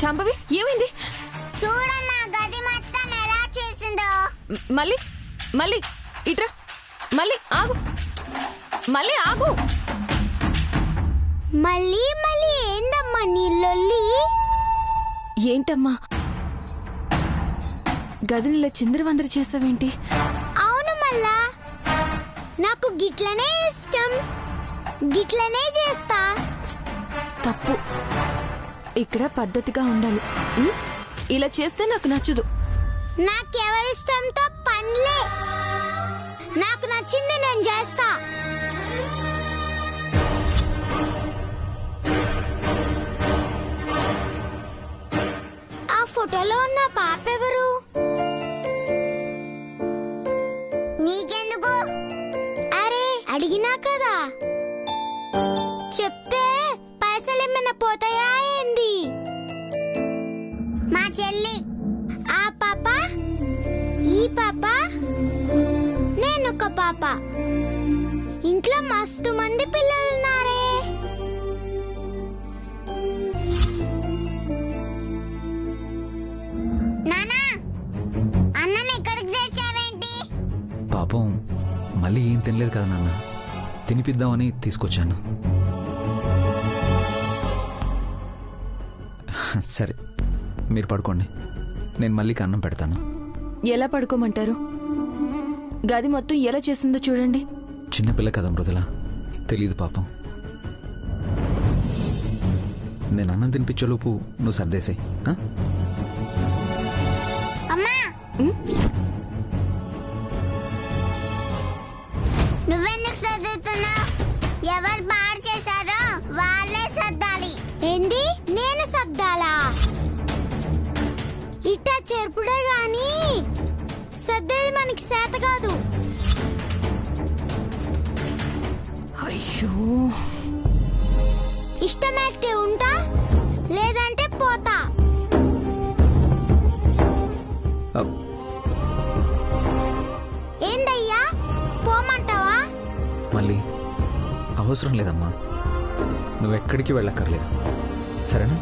శాంభవి ఏమైంది? చూడమ్మా గది మొత్తం ఎలా చేసిందో. మళ్ళీ మళ్ళీ ఇట్రా, మళ్ళీ ఆగు, మళ్ళీ ఆగు. మళ్ళీ మళ్ళీ ఏందమ్మా నీళ్ళొల్లి? ఏంటమ్మా గదిలో చిందరవందర చేసావేంటి? అవును మళ్ళా, నాకు గిట్లనే ఇష్టం, గిట్లనే చేస్తా. తప్పు. ఇక్కడ పద్ధతిగా ఉండాలి. ఇలా చేస్తే నాకు నచ్చదు. నాకెవరిష్టంతో పనిలే, నాకు నచ్చింది నేను చేస్తా. ఆ ఫోటోలో ఉన్న పాప ఎవరు? నీకెందుకు? అరే అడిగినా కదా, చెప్తే పైసలేమైనా పోతాయా ఏంది? మా చెల్లి. ఆ పాప, ఈ పాప, నేనొక పాప. ఇంట్లో మస్తు మంది పిల్లలున్నారే. నానా, అన్నం ఎక్కడికి తెచ్చావేంటి? పాపం మళ్ళీ ఏం తినలేదు కదా నాన్న, తినిపిద్దామని తీసుకొచ్చాను. సరే మీరు పడుకోండి, నేను మళ్ళీ అన్నం పెడతాను. ఎలా పడుకోమంటారు? గది మొత్తం ఎలా చేసిందో చూడండి. చిన్నపిల్ల కదా మృదుల, తెలీదు పాపం. నేను అన్నం తినిపించేలోపు నువ్వు సర్దేశాయి. అమ్మా, నువ్వెందుకు చదువుతున్నావు? ఎవరు పాడు చేశారో వాళ్ళే సర్దాలి. ఏంది? నేను సర్దాలా? ఇట్ట చేర్పుడే గాని సర్దేది మనకి చేత కాదు. అయ్యో, ఇష్టమైతే ఉంటా, లేదంటే పోతా. ఏందయ్యా పోమంటావా? మళ్ళీ అవసరం లేదమ్మా, నువ్వెక్కడికి వెళ్ళక్కర్లేదు, సరేనా?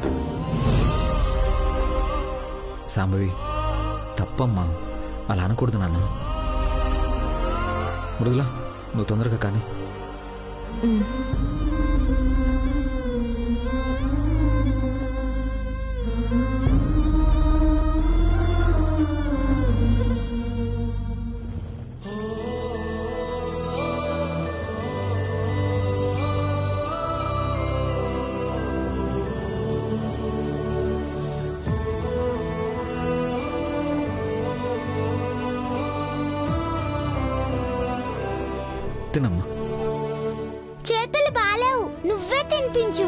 సాంబవి తప్పమ్మా, అలా అనకూడదు నాన్న. మృదుల నువ్వు తొందరగా కానీ. తినమ్మా. చేతులు బాలేవు, నువ్వే తినిపించు.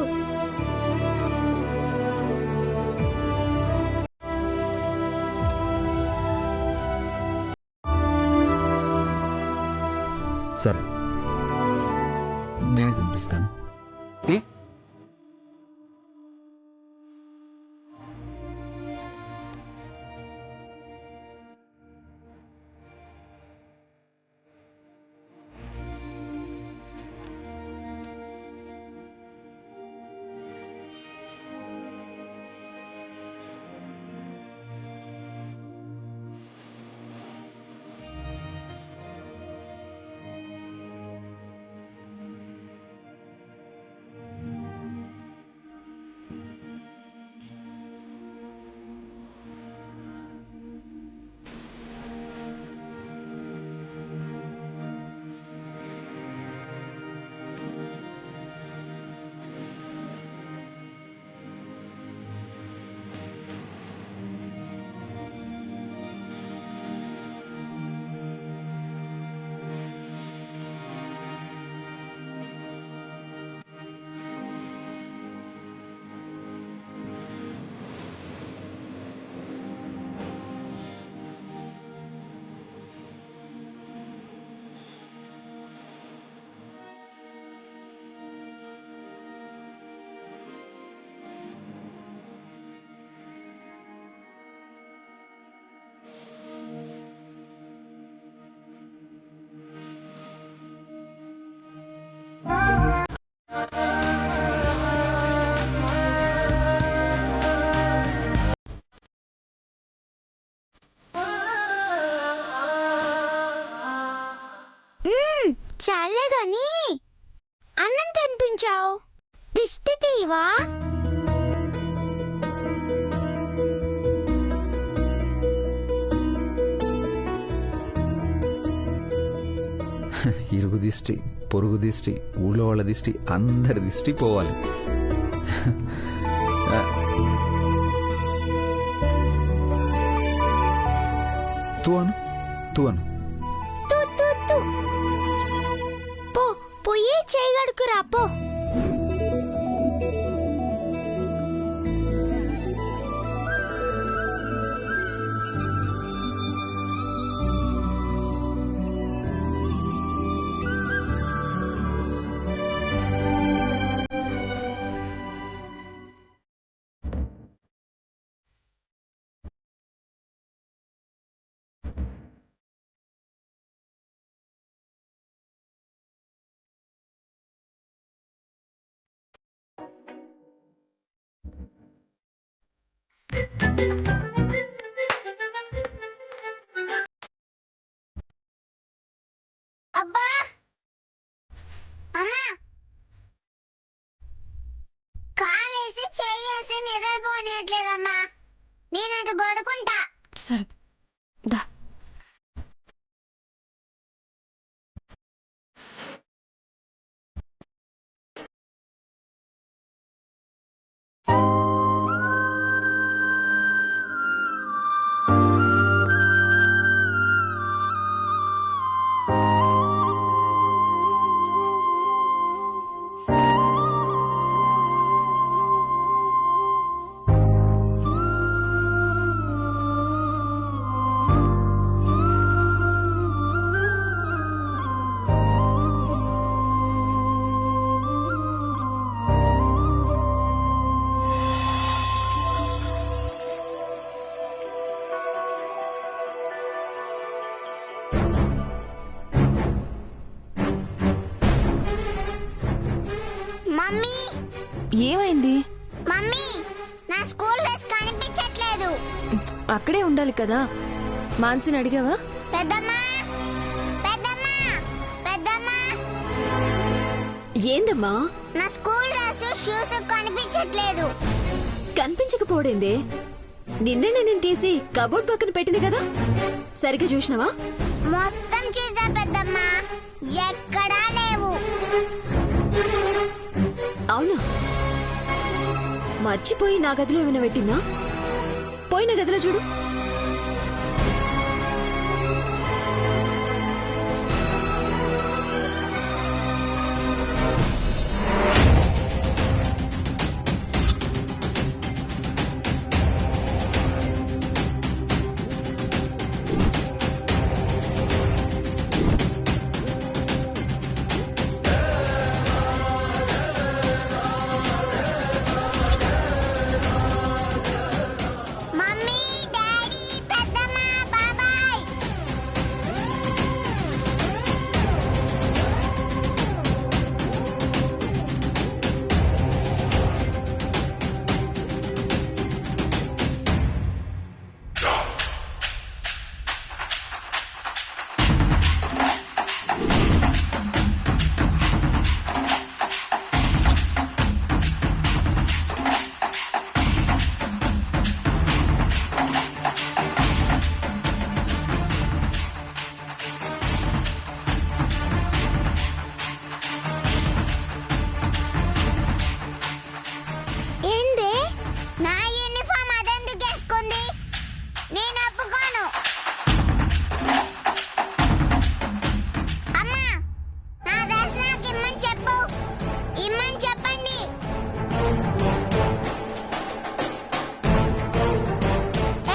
సరే నేనే తినిపిస్తాను. కనిపించావు దిష్టి తీవా? ఇరుగు దిష్టి, పొరుగు దిష్టి, ఊళ్ళో వాళ్ళ దిష్టి, అందరి దిష్టి పోవాలి. తూను తూను తు తు తు. పో పోయి చేయగడుకురా పో. అబ్బా అమ్మా, కాలేసి చేయేసి నిద్రపోనేట్లేదమ్మా. నేనటు పడుకుంటా. సరే దా. మమ్మీ ఏమైంది? మమ్మీ, నా స్కూల్ డ్రెస్ కనిపించట్లేదు. అక్కడే ఉండాలి కదా. మాన్సిని అడిగావా? పెద్దమ్మా పెద్దమ్మా పెద్దమ్మా, ఏందమ్మా? నా స్కూల్ డ్రెస్ షూస్ కనిపించట్లేదు. కనిపించకపోడిందే. నిన్నే నేను తీసి కబోర్డ్ పక్కన పెట్టింది కదా, సరిగ్గా చూసినావా? మొత్తం చూసా పెద్దమ్మా, ఎక్కడా లేవు. అవునా? మర్చిపోయి నా గదిలో ఏమైనా పెట్టిందా? పోయిన గదిలో చూడు. మమ్మీ, డాడీ, పెద్దమ్మ, బాబాయ్. ఏంది? నా యూనిఫామ్ అదెందుకు వేసుకుంది? నేను ఒప్పుకోను. అమ్మా, నా డ్రెస్ నాకు ఇమ్మని చెప్పు. ఇమ్మని చెప్పండి.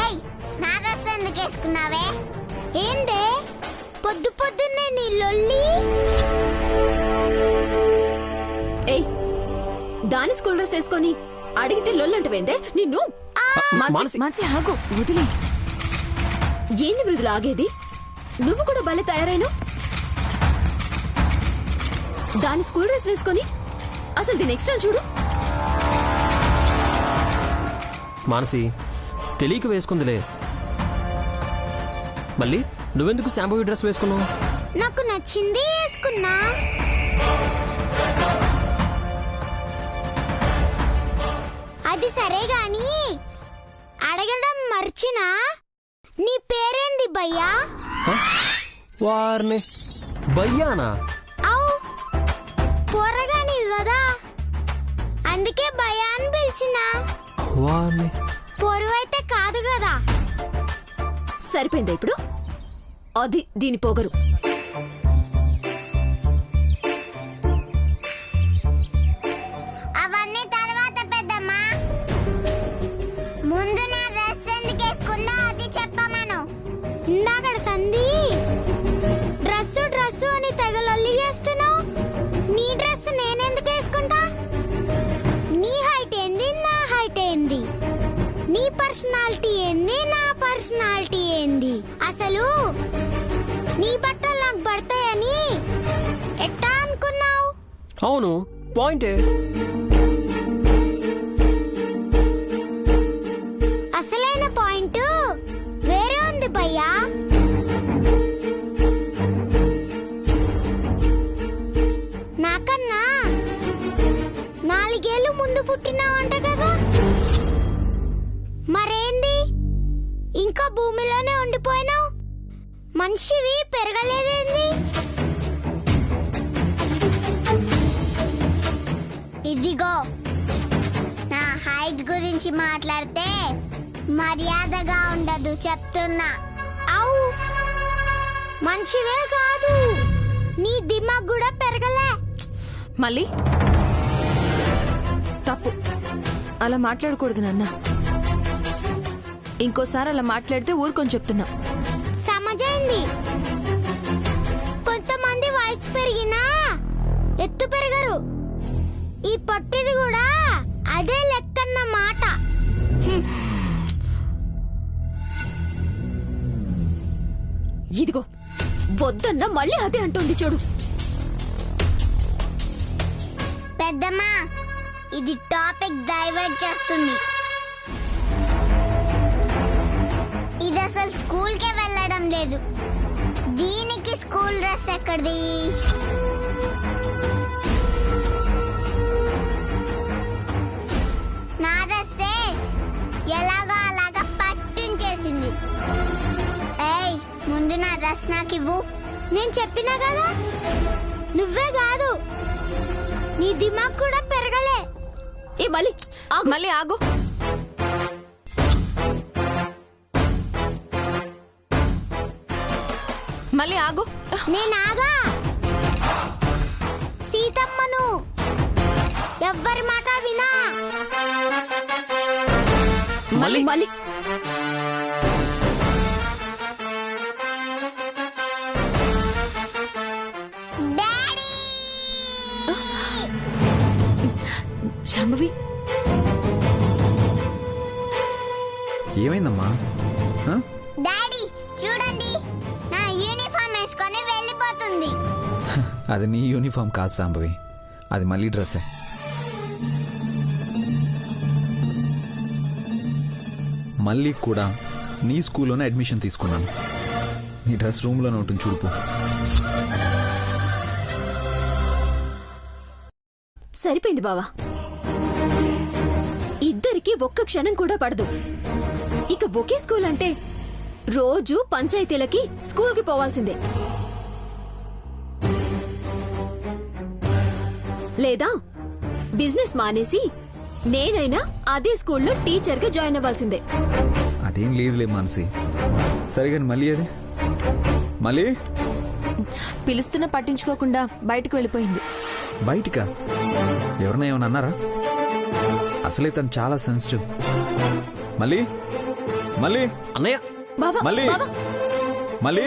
ఏయ్, నా డ్రెస్ ఎందుకు వేసుకున్నావే? ఏందే పొద్దు పొద్దున్నే నీ లొల్లి? ఏయ్, దాని స్కూల్ డ్రెస్ వేసుకొని అడిగితే లొల్లంటవేందే నిన్ను? మాన్సి ఆగు, వదిలే. ఏంది మృదులు ఆగేది? నువ్వు కూడా భలే తయారైన. దాని స్కూల్ డ్రెస్ వేసుకొని అసలు దీని ఎక్స్ట్రా చూడు. మానసి, తెలియక వేసుకుందిలే. మళ్ళీ నువ్వెందుకు శాంభవి డ్రెస్ వేసుకున్నావు? నాకు నచ్చింది వేసుకున్నా. అది సరే గాని అడగడం మర్చినా నీ పేరేంది భయ్యా? వారిని భయ్యానా? అవు పొరగాని కదా, అందుకే భయ్యా అని పిలిచినా. వారిని పొరువైతే కాదు కదా. సరిపోయిందా ఇప్పుడు? అది దీని పొగరు. అవన్నీ తర్వాత పెద్దమ్మా, ముందు నా డ్రెస్ ఎందుకు వేసుకుందా అది చెప్పమను. ఇందాక సంధి డ్రెస్సు డ్రెస్సు అని తెగలొల్లి చేస్తున్నావు. నీ డ్రెస్ నేనెందుకు వేసుకుంటా? నీ హైట్ ఏంది, నా హైట్ ఏంది? నీ పర్సనాలిటీ ఏంది, నా పర్సనాలిటీ ఏంది? అసలు నీ బట్టలు నాకు పడతాయని ఎట్టా అనుకున్నావు? అవును, పాయింటే. అసలైన పాయింట్ వేరే ఉంది భయ్యా. నాకన్నా 4 ఏళ్ళు ముందు పుట్టినావంట కదా, మరేంది ఇంకా భూమిలోనే ఉండిపోయినావు? మనిషివి పెరగలేదేంది? ఇదిగో నా హైట్ గురించి మాట్లాడితే మర్యాదగా ఉండదు చెప్తున్నా. అవు మనిషివే కాదు, నీ దిమాగ్ కూడా పెరగలే. మళ్ళీ తప్పు, అలా మాట్లాడకూడదు నాన్న. ఇంకోసారి అలా మాట్లాడితే ఊరుకొని చెప్తున్నా. సమజైంది. కొంతమంది వయసు పెరిగినా ఎత్తు పెరగరు. ఈ పొట్టిది కూడా అదే లెక్కన్న మాట. ఇదిగో వద్దన్నా మళ్ళీ అదే అంటుంది చూడు. పెద్దమ్మా, ఇది టాపిక్ డైవర్ట్ చేస్తుంది. ఇది అసలు స్కూల్ కే వెళ్ళడం లేదు. దీనికి స్కూల్ డ్రెస్ ఎక్కడిది? నా డ్రెస్సే ఎలాగో అలాగా పట్టించేసింది. ఏయ్, ముందు నా డ్రెస్ నాకు ఇవ్వు. నేను చెప్పినా కదా, నువ్వే కాదు నీ దిమాగ్ కూడా పెరగలే. ఏ మళ్ళీ మళ్ళీ ఆగు. మళ్ళీ ఆగు. నేనాగా సీతమ్మను, ఎవ్వరి మాట వినా. మళ్ళీ మళ్ళీ డాడీ, శాంభవి, ఏమైందమ్మా? ఆ? డాడీ చూడండి, నా యూనిఫామ్ వేసుకొని వెళ్ళిపోతుంది. అది నీ యూనిఫామ్ కాదు సాంబవి, అది మళ్ళీ డ్రెస్సే. మళ్ళీ కూడా నీ స్కూల్లోనే అడ్మిషన్ తీసుకున్నాను. నీ డ్రెస్ రూమ్లోనే ఉంటుంది చూడుపు. సరిపోయింది బావా. ఇద్దరికి ఒక్క క్షణం కూడా పడదు. ఇక ఒకే స్కూల్ అంటే రోజు పంచాయతీలకి స్కూల్కి పోవాల్సిందే. లేదా బిజినెస్ మానేసి నేనైనా అదే స్కూల్లో టీచర్గా జాయిన్ అవ్వాల్సిందే. అదేం లేదులే మానసి. సరిగా మళ్ళీ అదే మళ్ళీ పిలుస్తున్నా పట్టించుకోకుండా బయటకు వెళ్ళిపోయింది. బయటికా? ఎవరన్నా ఏమన్నా అన్నారా? అసలే తను చాలా సెన్సిటివ్. మళ్ళీ మళ్ళీ అన్నయ్య, బావా మళ్ళీ బావా, మళ్ళీ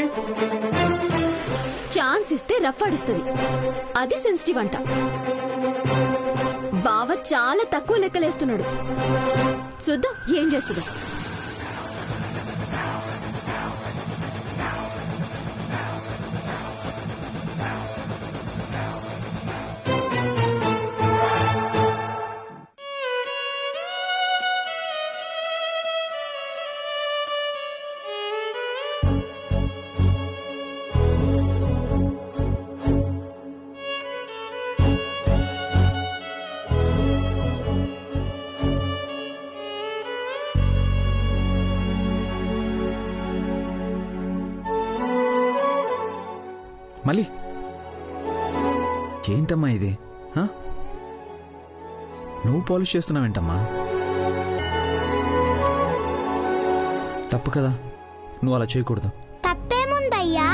ఛాన్స్ ఇస్తే రఫ్ ఆడిస్తుంది. అది సెన్సిటివ్ అంట. బావ చాలా తక్కువ లెక్కలేస్తున్నాడు. చూద్దాం ఏం చేస్తుందో. మళ్ళీ ఏంటమ్మా ఇది హ? నువ్వు పాలిష్ చేస్తున్నావేంటమ్మా? తప్పు కదా, నువ్వు అలా చేయకూడదు. తప్పేముందయ్యా?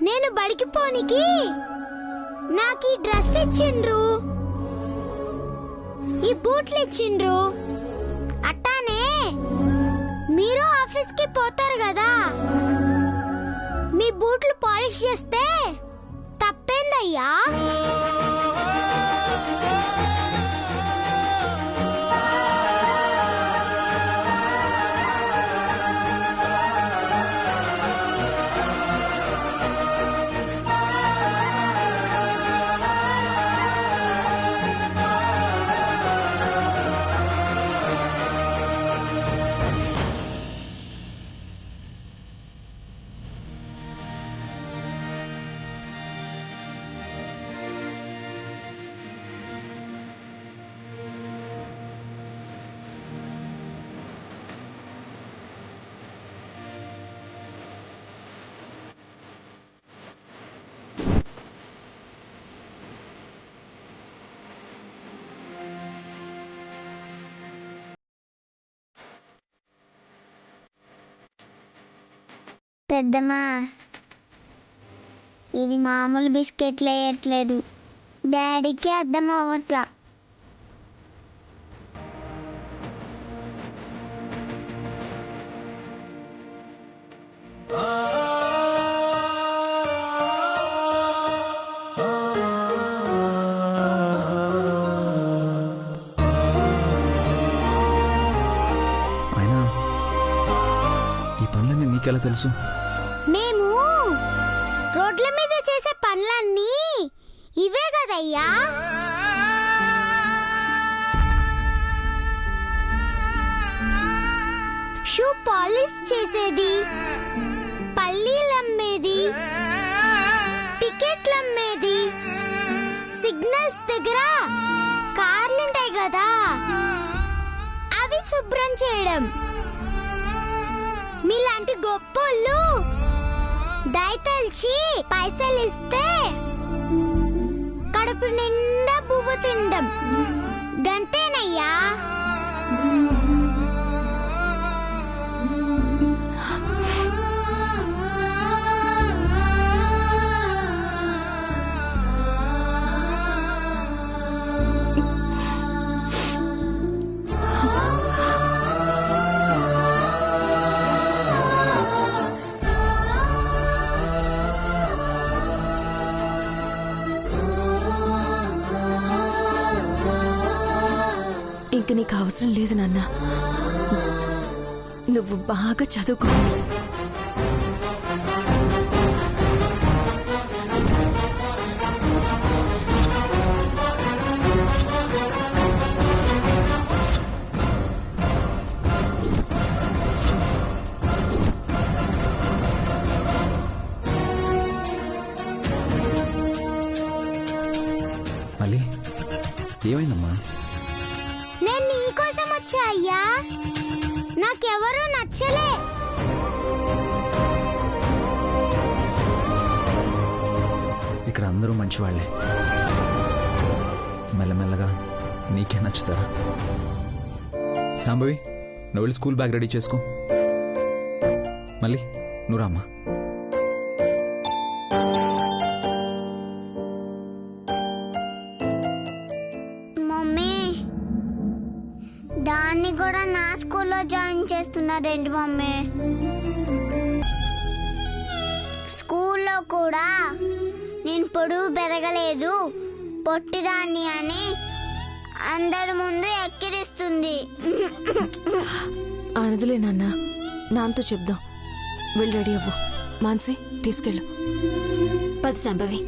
నేను బడికి పోనికి నాకు ఈ డ్రెస్ ఇచ్చిండ్రు, ఈ బూట్లు ఇచ్చిండ్రు. అట్టానే మీరు ఆఫీస్కి పోతారు కదా, మీ బూట్లు పాలిష్ చేస్తే తప్పేందయ్యా? పెద్దమ్మా, ఇది మామూలు బిస్కెట్లు వేయట్లేదు, డాడీకి అర్థం అవ్వట్లా. అయినా ఈ పనులన్నీ నీకెలా తెలుసు? మేము రోడ్ల మీద చేసే పనులన్నీ ఇవే కదయ్యా. షూ పాలిష్ చేసేది, పల్లీలు అమ్మేది, టికెట్లు అమ్మేది, సిగ్నల్స్ దగ్గర కార్లుంటాయి కదా అవి శుభ్రం చేయడం. మీలాంటి గొప్పోళ్ళు దయతలిచి పైసలు ఇస్తే కడుపు నిండా బువ్వ తినడం, గంతేనయ్యా. ఇంక నీకు అవసరం లేదు నాన్న, నువ్వు బాగా చదువుకో. మళ్ళీ ఏమైందమ్మా? నేను నీ కోసం వచ్చా అయ్యా, నాకెవరూ నచ్చలే. ఇక్కడ అందరూ మంచివాళ్లే, మెల్లమెల్లగా నీకే నచ్చుతారా? సాంబవి, నువ్వు వెళ్ళి స్కూల్ బ్యాగ్ రెడీ చేసుకో. మళ్ళీ నువ్వు రామ్మా. మమ్మీ, దాన్ని కూడా నా స్కూల్లో జాయిన్ చేస్తున్నారేంటి మమ్మీ? స్కూల్లో కూడా నేను పొడుగు పెరగలేదు, పొట్టిదాన్ని అని అందరి ముందు ఎక్కిరిస్తుంది. అనదులే నాన్న, నాన్నతో చెప్దాం. వెళ్ళి రెడీ అవ్వు. మాన్సి, తీసుకెళ్ళు. పది సంభవి.